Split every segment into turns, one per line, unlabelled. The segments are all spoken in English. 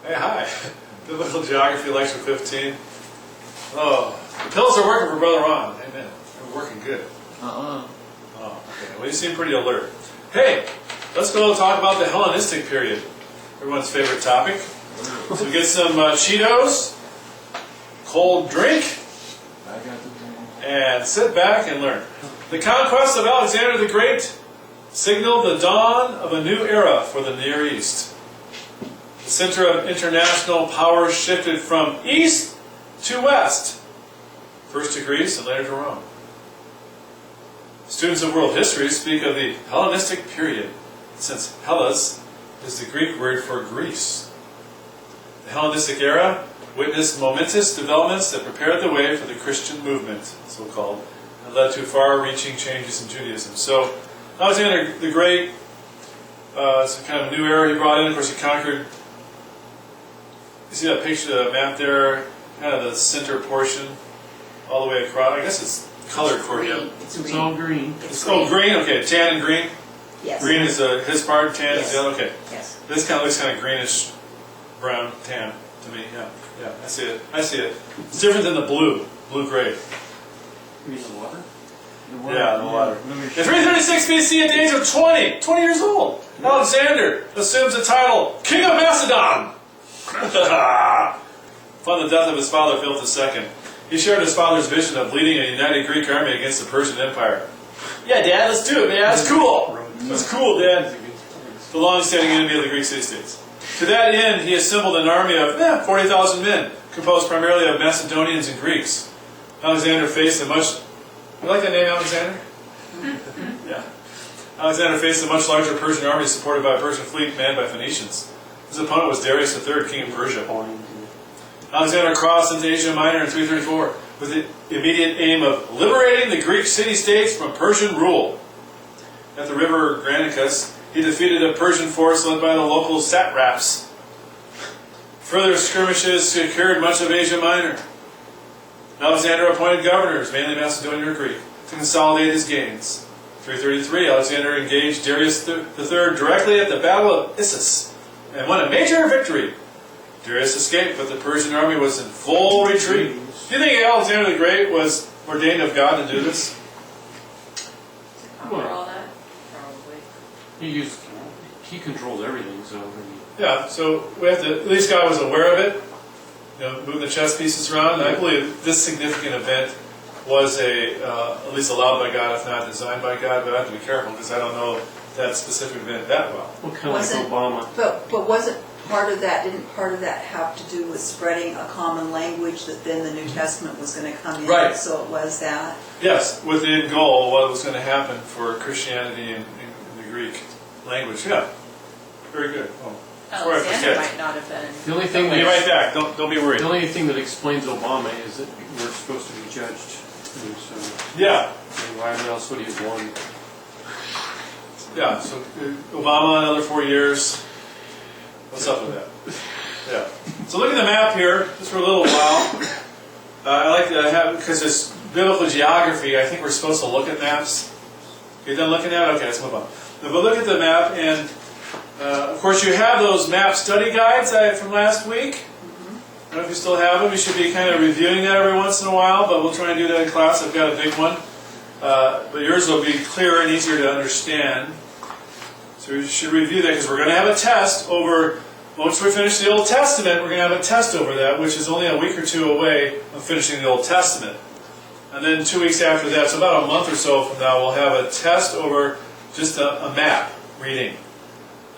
Hey, hi. Biblical Geography, Lecture 15. Oh, the pills are working for Brother Ron. Amen. They're working good. Oh, okay. Well, you seem pretty alert. Hey, let's go talk about the Hellenistic period. Everyone's favorite topic. So we get some Cheetos, cold drink, and sit back and learn. The conquest of Alexander the Great signaled the dawn of a new era for the Near East. The center of international power shifted from east to west, first to Greece and later to Rome. Students of world history speak of the Hellenistic period, since Hellas is the Greek word for Greece. The Hellenistic era witnessed momentous developments that prepared the way for the Christian movement, so-called, and led to far-reaching changes in Judaism. So, Alexander the Great, it's a kind of new era he brought in. Of course, he conquered. You see that picture, the map there, kind of the center portion, all the way across. I guess it's colored for him.
It's all green.
Oh, green. Okay, tan and green.
Yes.
Green is his part. Tan is the other. Okay.
Yes.
This kind of looks kind of greenish, brown, tan to me. Yeah, yeah. I see it. I see it. It's different than the blue, blue-gray.
You mean the water?
Yeah, the water. In 336 BC, at the age of 20 years old, Alexander assumes the title King of Macedon. Upon the death of his father, Philip II, he shared his father's vision of leading a united Greek army against the Persian Empire. Yeah, Dad, let's do it, man. That's cool. That's cool, Dad. The long-standing enemy of the Greek city-states. To that end, he assembled an army of 40,000 men, composed primarily of Macedonians and Greeks. Alexander faced a much... You like that name, Alexander? Yeah. Alexander faced a much larger Persian army supported by a Persian fleet manned by Phoenicians. His opponent was Darius III, king of Persia. Alexander crossed into Asia Minor in 334 with the immediate aim of liberating the Greek city-states from Persian rule. At the river Granicus, he defeated a Persian force led by the local satraps. Further skirmishes secured much of Asia Minor. Alexander appointed governors, mainly Macedonian or Greek, to consolidate his gains. 333, Alexander engaged Darius III directly at the Battle of Issus and won a major victory. Darius escaped, but the Persian army was in full retreat. Do you think Alexander the Great was ordained of God to do this?
For all that? Probably.
He controls everything, so...
Yeah, so we have to, at least God was aware of it. You know, moving the chess pieces around. And I believe this significant event was at least allowed by God, if not designed by God. But I have to be careful because I don't know that specific event that well.
Well, kind of like Obama.
But wasn't part of that? Didn't part of that have to do with spreading a common language that then the New Testament was going to come in?
Right.
So it was that.
Yes, with the end goal, what was going to happen for Christianity in the Greek language. Yeah, very good. Oh.
Alexander might not have been.
The only thing
Be right back. Don't be worried.
The only thing that explains Obama is that we're supposed to be judged. And so,
Yeah.
why else would he have won?
Yeah. So Obama, another 4 years. What's up with that? Yeah. So look at the map here, just for a little while. I like to have, because it's biblical geography, I think we're supposed to look at maps. You done looking at it? Okay, let's move on. But look at the map, and of course you have those map study guides from last week. I don't know if you still have them. You should be kind of reviewing that every once in a while, but we'll try and do that in class. I've got a big one. But yours will be clearer and easier to understand. So you should review that, because we're going to have a test over, once we finish the Old Testament, we're going to have a test over that, which is only a week or two away of finishing the Old Testament. And then 2 weeks after that, so about a month or so from now, we'll have a test over just a map reading.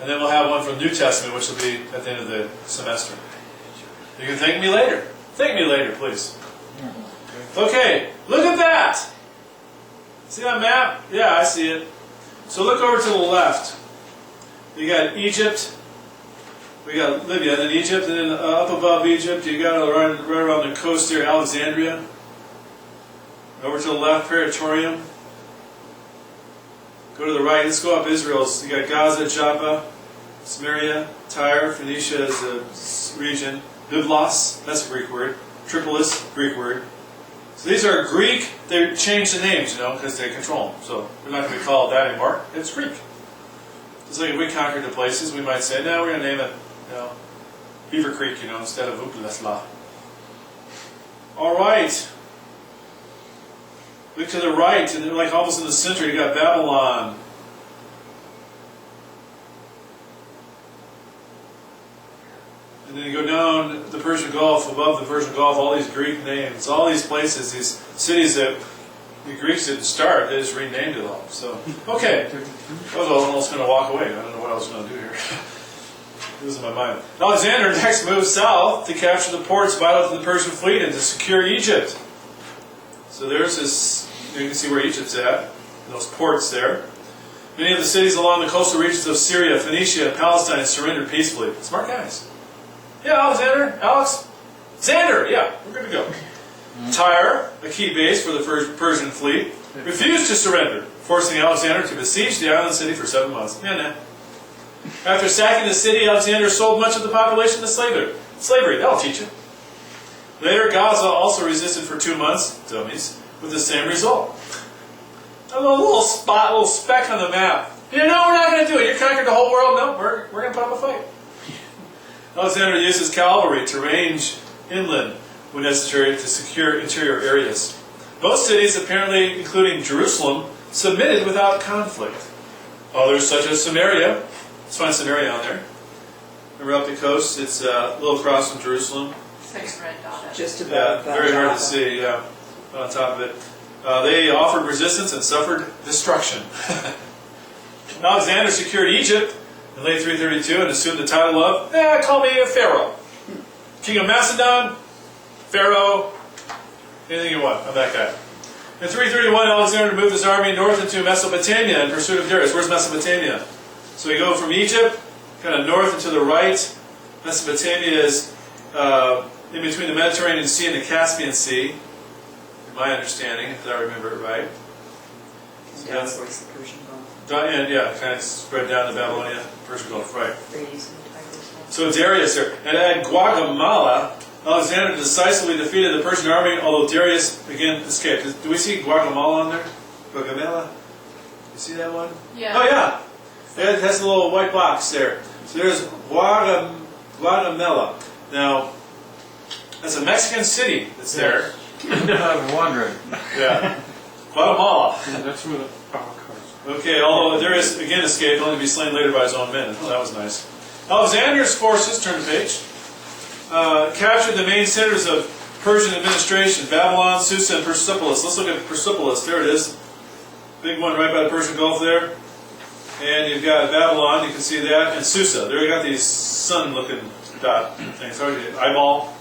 And then we'll have one from the New Testament, which will be at the end of the semester. You can thank me later. Thank me later, please. Okay, look at that. See that map? Yeah, I see it. So look over to the left. You got Egypt. We got Libya, then Egypt, and then up above Egypt, you got right around the coast there, Alexandria. Over to the left, Praetorium. Go to the right, let's go up Israel. So you got Gaza, Joppa, Samaria, Tyre, Phoenicia is a region. Byblos, that's a Greek word. Tripolis, Greek word. So these are Greek, they changed the names, because they control them. So they're not going to be called that anymore. It's Greek. Just like if we conquered the places, we might say, no, we're going to name it, Beaver Creek, you know, instead of Uplasla. All right. Look to the right, and then like almost in the center, you got Babylon. And then you go down the Persian Gulf, above the Persian Gulf, all these Greek names, all these places, these cities that the Greeks didn't start, they just renamed it all. So, okay. I was almost going to walk away. I don't know what I was going to do here. Losing my mind. Alexander next moved south to capture the ports vital to the Persian fleet and to secure Egypt. So there's this, you can see where Egypt's at, those ports there. Many of the cities along the coastal regions of Syria, Phoenicia, and Palestine surrendered peacefully. Smart guys. Yeah, Alexander, Alex, Xander, yeah, we're good to go. Tyre, a key base for the Persian fleet, refused to surrender, forcing Alexander to besiege the island city for 7 months. After sacking the city, Alexander sold much of the population to slavery. That'll teach you. Later, Gaza also resisted for 2 months, dummies, with the same result. A little speck on the map. You know, we're not going to do it. You conquered the whole world. No, we're going to put up a fight. Alexander uses cavalry to range inland when necessary to secure interior areas. Most cities, apparently including Jerusalem, submitted without conflict. Others, such as Samaria, let's find Samaria on there. Remember up the coast, it's a little across from Jerusalem.
It's like a red dot.
Just
Yeah,
about.
very hard to see, yeah, on top of it. They offered resistance and suffered destruction. Alexander secured Egypt in late 332 and assumed the title of, call me a Pharaoh. King of Macedon, Pharaoh, anything you want, I'm that guy. In 331, Alexander moved his army north into Mesopotamia in pursuit of Darius. Where's Mesopotamia? So we go from Egypt, kind of north and to the right. Mesopotamia is in between the Mediterranean Sea and the Caspian Sea, in my understanding, if I remember it right. So
Down towards the Persian Gulf.
and yeah, kind of spread down to Babylonia, Persian Gulf, right.
Radius and Tigris.
So Darius there. And at Guatemala, Alexander decisively defeated the Persian army, although Darius again escaped. Do we see Guatemala on there? Guatemala? You see that one?
Yeah.
Oh yeah. It has a little white box there. So there's Guatemala. Now, that's a Mexican city that's there.
I'm wondering.
Yeah. Guatemala.
That's where the avocados.
Okay, although Darius again escaped, only to be slain later by his own men. Oh, that was nice. Alexander's forces, turn the page, captured the main centers of Persian administration, Babylon, Susa, and Persepolis. Let's look at Persepolis. There it is. Big one right by the Persian Gulf there. And you've got Babylon, you can see that, and Susa. There you got these sun-looking dot things. Sorry, eyeball,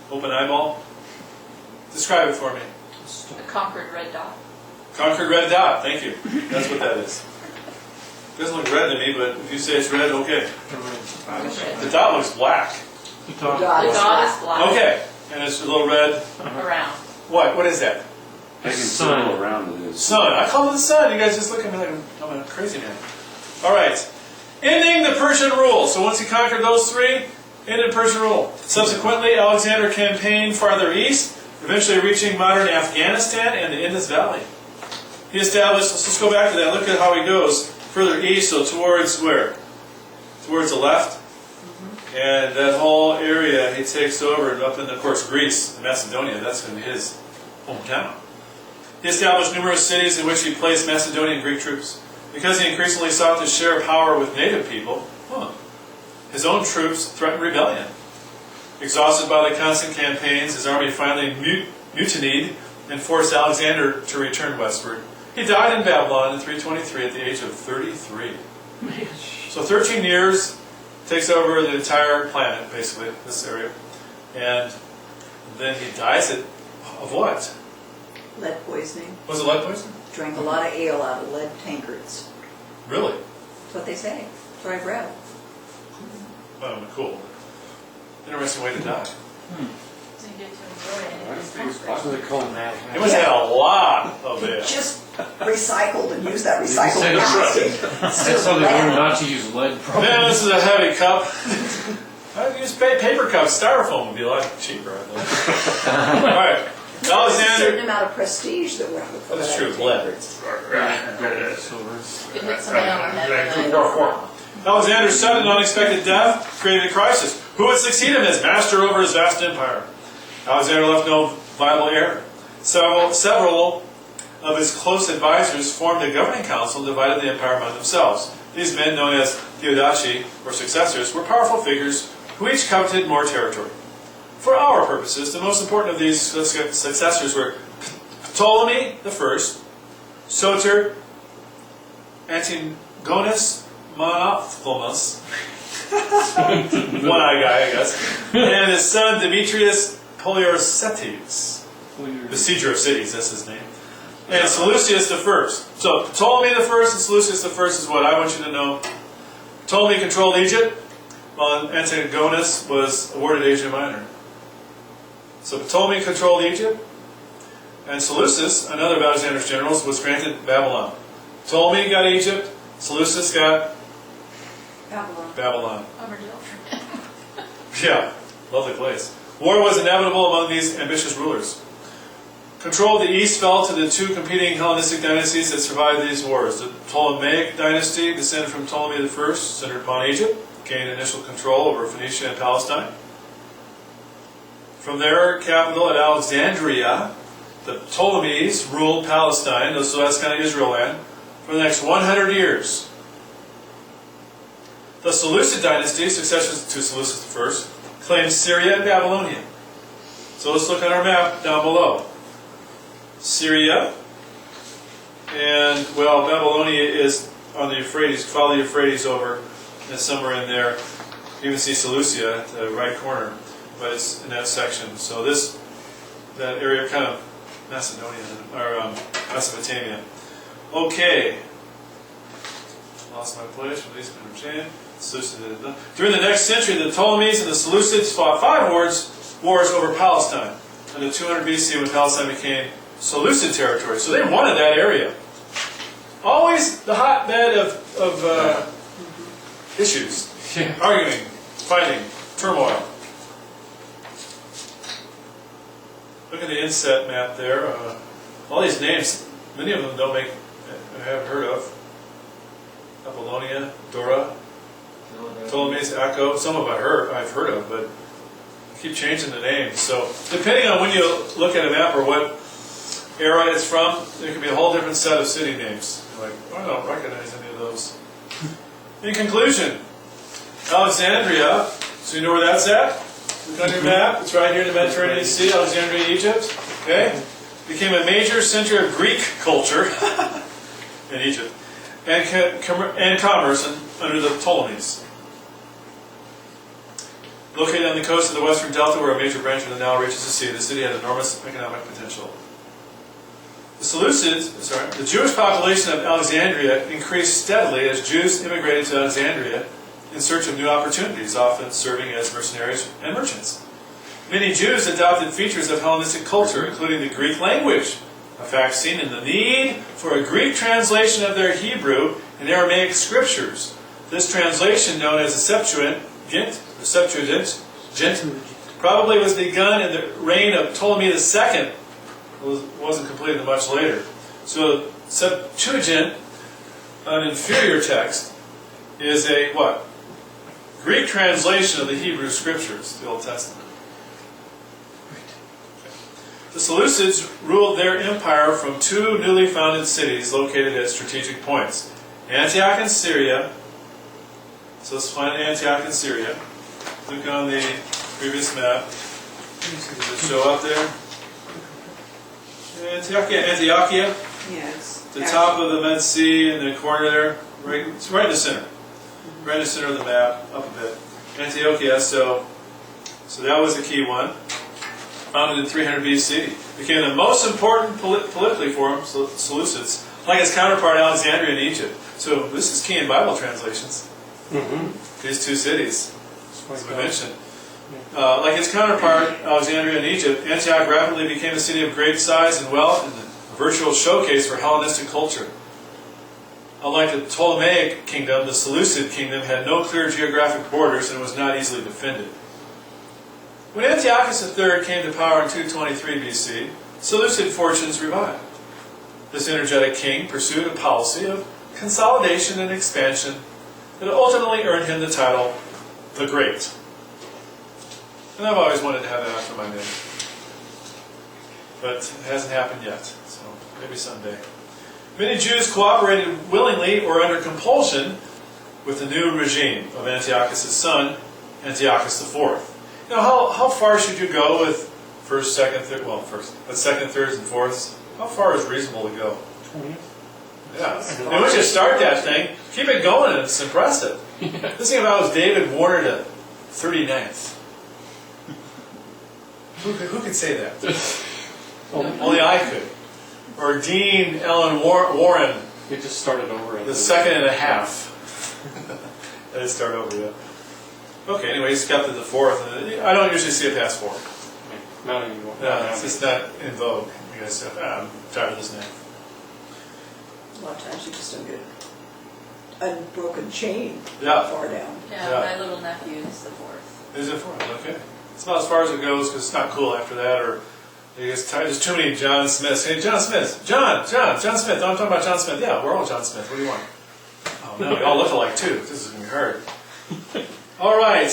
open eyeball. Describe it for me.
A conquered red dot.
Conquered red dot, thank you. That's what that is. It doesn't look red to me, but if you say it's red, okay. The dot looks black.
The
The
top.
dot
The
is
dot
black.
is black.
Okay, and it's a little red.
Around.
What is that?
I can
Sun.
circle around it is.
Sun. I call it the sun. You guys just look at me like I'm a crazy man. All right. Ending the Persian rule. So once he conquered those three, ended Persian rule. Subsequently, Alexander campaigned farther east, eventually reaching modern Afghanistan and the Indus Valley. He established, let's just go back to that, look at how he goes further east, so towards where? Towards the left. And that whole area he takes over, and up in, of course, Greece, Macedonia, that's going to be his hometown. He established numerous cities in which he placed Macedonian Greek troops. Because he increasingly sought to share power with native people, his own troops threatened rebellion. Exhausted by the constant campaigns, his army finally mutinied and forced Alexander to return westward. He died in Babylon in 323 at the age of 33. So 13 years, takes over the entire planet, basically, this area. And then he dies of what?
Lead poisoning.
Was it lead poisoning?
Drank a lot of ale out of lead tankards.
Really?
That's what they say. That's what I've read.
Oh, cool. Interesting way to die.
So you get to enjoy it.
That's what they call mad.
He must have had a lot of it.
Just recycled and used that recycled
Say that's
plastic.
That's how they learn not to use lead. Probably.
Man, this is a heavy cup. I'd use paper cups. Styrofoam would be a lot cheaper, I think. All right.
There's a certain
Alexander.
amount of prestige that went with
That's
lead
true, lead.
tankards.
Silver.
You could hit somebody on the head with it.
Alexander's sudden and unexpected death created a crisis. Who would succeed him as master over his vast empire? Alexander left no viable heir. Several of his close advisors formed a governing council and divided the empire among themselves. These men, known as Theodaci, or successors, were powerful figures who each coveted more territory. For our purposes, the most important of these successors were Ptolemy I, Soter, Antigonus, Monophthalmus, one-eye guy, I guess, and his son Demetrius Poliorcetes, besieger of cities, that's his name, and Seleucus I. So Ptolemy I and Seleucus I is what I want you to know. Ptolemy controlled Egypt, while Antigonus was awarded Asia Minor. So Ptolemy controlled Egypt, and Seleucus, another of Alexander's generals, was granted Babylon. Ptolemy got Egypt, Seleucus got Babylon.
Overdue.
Yeah, lovely place. War was inevitable among these ambitious rulers. Control of the east fell to the two competing Hellenistic dynasties that survived these wars. The Ptolemaic dynasty, descended from Ptolemy I, centered upon Egypt, gained initial control over Phoenicia and Palestine. From their capital at Alexandria, the Ptolemies ruled Palestine, so that's kind of Israel land, for the next 100 years. The Seleucid dynasty, successors to Seleucus I, claimed Syria and Babylonia. So let's look at our map down below. Syria, and, well, Babylonia is on the Euphrates. Follow the Euphrates over, and somewhere in there, you can see Seleucia at the right corner, but it's in that section. So that area, kind of Macedonia, or Mesopotamia. Okay. Lost my place. Released my understanding. During the next century, the Ptolemies and the Seleucids fought 5 wars over Palestine until 200 BC, when Palestine became Seleucid territory. So they wanted that area. Always the hotbed of issues.
Yeah.
Arguing, fighting, turmoil. Look at the inset map there. All these names, many of them I haven't heard of. Apollonia, Dora, Ptolemy's, Acco. Some of I've heard of, but I keep changing the names. So depending on when you look at a map or what era it's from, there could be a whole different set of city names. You're like, oh, I don't recognize any of those. In conclusion, Alexandria, so you know where that's at? Look on your map, it's right here in the Mediterranean Sea, Alexandria, Egypt. Okay? Became a major center of Greek culture in Egypt, and commerce under the Ptolemies. Located on the coast of the Western Delta, where a major branch of the Nile reaches the sea, the city had enormous economic potential. The Jewish population of Alexandria increased steadily as Jews immigrated to Alexandria in search of new opportunities, often serving as mercenaries and merchants. Many Jews adopted features of Hellenistic culture, including the Greek language, a fact seen in the need for a Greek translation of their Hebrew and Aramaic scriptures. This translation, known as the Septuagint, probably was begun in the reign of Ptolemy II. Wasn't completed much later. So Septuagint, an inferior text, is a what? Greek translation of the Hebrew scriptures, the Old Testament. The Seleucids ruled their empire from 2 newly founded cities located at strategic points. Antioch and Syria. So let's find Antioch and Syria. Look on the previous map. Does it show up there? Antiochia.
Yes.
The top of the Med Sea in the corner there. It's right in the center. Right in the center of the map, up a bit. Antiochia, so that was the key one. Founded in 300 BC. Became the most important politically for him, Seleucids, like its counterpart Alexandria in Egypt. So this is key in Bible translations.
Mm-hmm.
These 2 cities, as we mentioned. Like its counterpart, Alexandria in Egypt, Antioch rapidly became a city of great size and wealth and a virtual showcase for Hellenistic culture. Unlike the Ptolemaic kingdom, the Seleucid kingdom had no clear geographic borders and was not easily defended. When Antiochus III came to power in 223 BC, Seleucid fortunes revived. This energetic king pursued a policy of consolidation and expansion, that ultimately earned him the title the Great. And I've always wanted to have that after my name. But it hasn't happened yet, so maybe someday. Many Jews cooperated willingly or under compulsion with the new regime of Antiochus' son, Antiochus IV. You know, how far should you go with first, second, third, second, thirds, and fourths? How far is reasonable to go?
20?
Yeah. And once you start that thing, keep it going, and it's impressive. This thing about was David Warner to 39th. Who could say that? Only I could. Or Dean Ellen Warren,
It just started over.
the second and a half. I didn't start over yet. Okay, anyway, he's got to the fourth. I don't usually see it past four.
Not anymore.
No, it's just not in vogue. You guys say, I'm tired of this name.
A lot of times you just don't get an unbroken chain
Yeah.
far down.
Yeah,
Yeah.
my little nephew is the fourth.
Is it fourth? Okay. It's not as far as it goes because it's not cool after that, or there's too many John Smiths. Hey, John Smith. John Smith. No, I'm talking about John Smith. Yeah, we're all John Smith. What do you want? Oh, no, we all look alike, too. This is going to be hard. All right.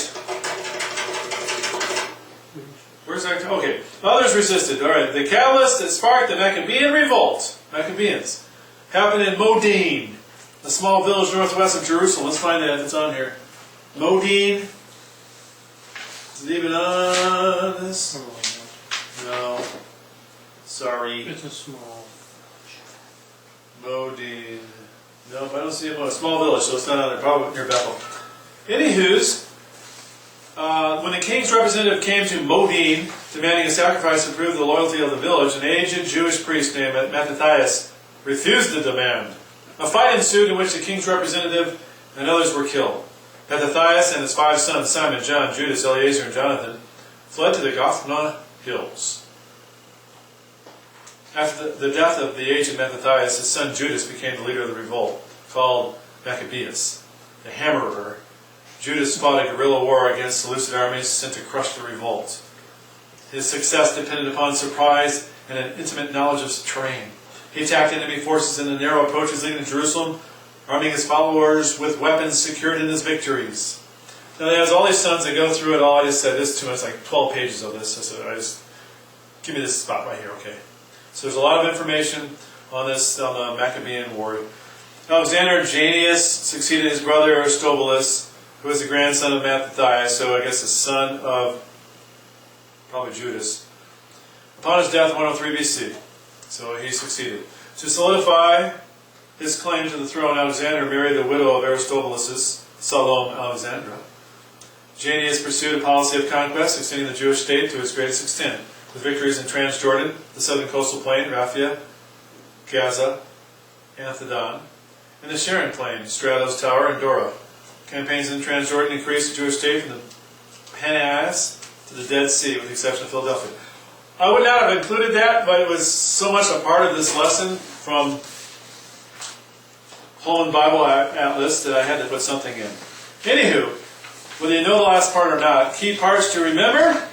Where's that? Okay. Others resisted. All right. The catalyst that sparked the Maccabean revolt, Maccabeans, happened in Modin, a small village northwest of Jerusalem. Let's find that if it's on here. Modin. Is it even on this? No. Sorry.
It's a small.
Modin. Nope, I don't see a small village, so it's not on there. Probably near Bethel. Anywho's, when the king's representative came to Modin, demanding a sacrifice to prove the loyalty of the village, an aged Jewish priest named Mattathias refused the demand. A fight ensued in which the king's representative and others were killed. Mattathias and his 5 sons, Simon, John, Judas, Eleazar, and Jonathan, fled to the Gothna hills. After the death of the aged Mattathias, his son Judas became the leader of the revolt, called Maccabeus, the Hammerer. Judas fought a guerrilla war against Seleucid armies sent to crush the revolt. His success depended upon surprise and an intimate knowledge of terrain. He attacked enemy forces in the narrow approaches leading to Jerusalem, arming his followers with weapons secured in his victories. Now he has all these sons that go through it all. I just said this to him. It's like 12 pages of this. I said, give me this spot right here, okay? So there's a lot of information on this, on the Maccabean war. Alexander Jannaeus succeeded his brother Aristobulus, who was the grandson of Mattathias, so I guess the son of probably Judas, upon his death 103 BC. So he succeeded. To solidify his claim to the throne, Alexander married the widow of Aristobulus, Salome Alexandra. Jannaeus pursued a policy of conquest, extending the Jewish state to its greatest extent, with victories in Transjordan, the southern coastal plain, Raphia, Gaza, Anthedon, and the Sharon plain, Stratos Tower, and Dora. Campaigns in Transjordan increased the Jewish state from the Penias to the Dead Sea, with the exception of Philadelphia. I would not have included that, but it was so much a part of this lesson from Holman Bible Atlas that I had to put something in. Anywho, whether you know the last part or not, key parts to remember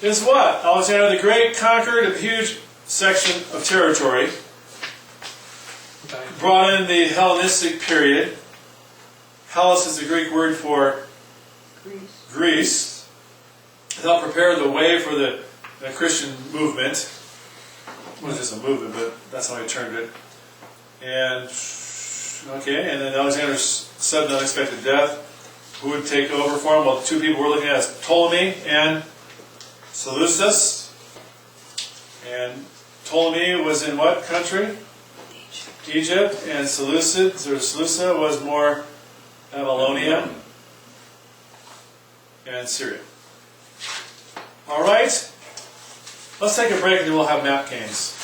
is what? Alexander the Great conquered a huge section of territory, brought in the Hellenistic period. Hellas is the Greek word for Greece. Helped prepare the way for the Christian movement. It wasn't just a movement, but that's how he termed it. And then Alexander's sudden unexpected death. Who would take over for him? Well, the two people we're looking at is Ptolemy and Seleucus. And Ptolemy was in what country? Egypt. And Seleucia was more Babylonia and Syria. All right. Let's take a break and then we'll have map games.